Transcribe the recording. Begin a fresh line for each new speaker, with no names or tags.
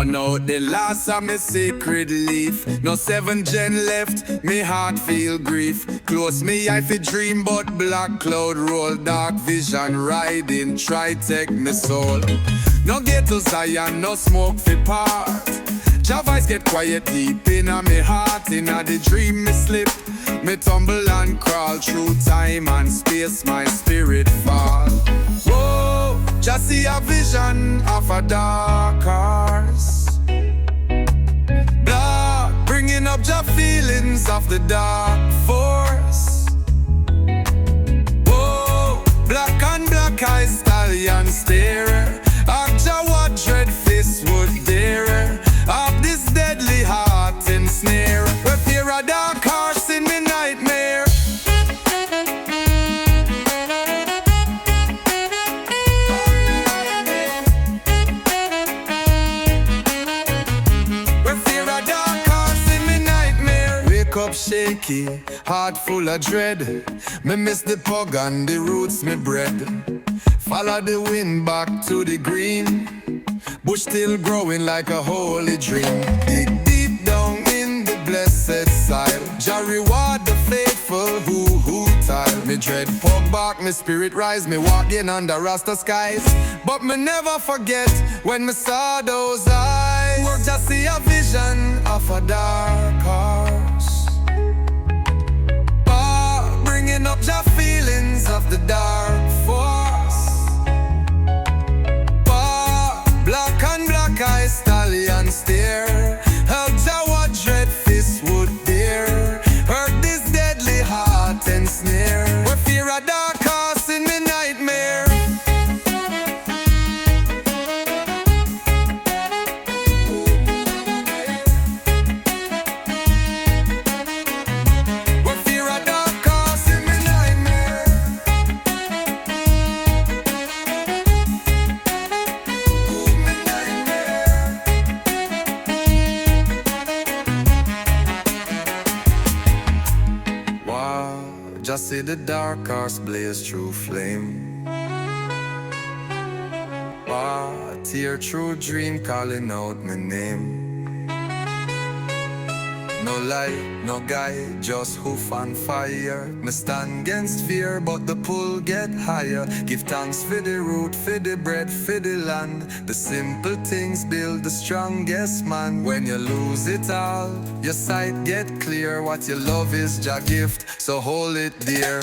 Run out the last of me sacred leaf. No 7 gen left, me heart feel grief. Close me eye fi dream, but black cloud roll. Dark vision riding, try take me soul. No get to Zion, no smoke fi part. Jah voice get quiet deep inna me heart. Inna the dream me slip, me tumble and crawl through time and space. My spirit fall. Whoa, just see a vision of a dark horse. Blood bringing up Jah feelings of the dark force. Whoa, black and black eyes, stallion stare. Of Jah what dread fist would dare. Of this deadly heart and snare. We fear a dark horse in me nightmare. We fear a dark horse in me nightmare. Wake up shaky, heart full of dread. Me miss the pug and the roots me bred. Follow the wind back to the green. Bush still growing like a holy dream. Dig deep down in the blessed soil. Jah reward the faithful who tile. Me dread pug back, me spirit rise. Me walking under Rasta skies. But me never forget when me saw those eyes. Work just see a vision of a dark horse. Bringing up Jah feelings of the dark force. Black and black eyes, stallion stare. Help Jah what dread fist would dare. Hurt this deadly heart and snare. We fear a dark horse in me nightmare. We fear a dark horse in me nightmare. Just see the dark horse blaze through flame. Tear through dream calling out my name. No light, no guide, just hoof and fire. Me stand against fear, but the pull get higher. Give thanks for the root, for the bread, for the land. The simple things build the strongest man. When you lose it all, your sight get clear. What you love is Jah gift, so hold it dear.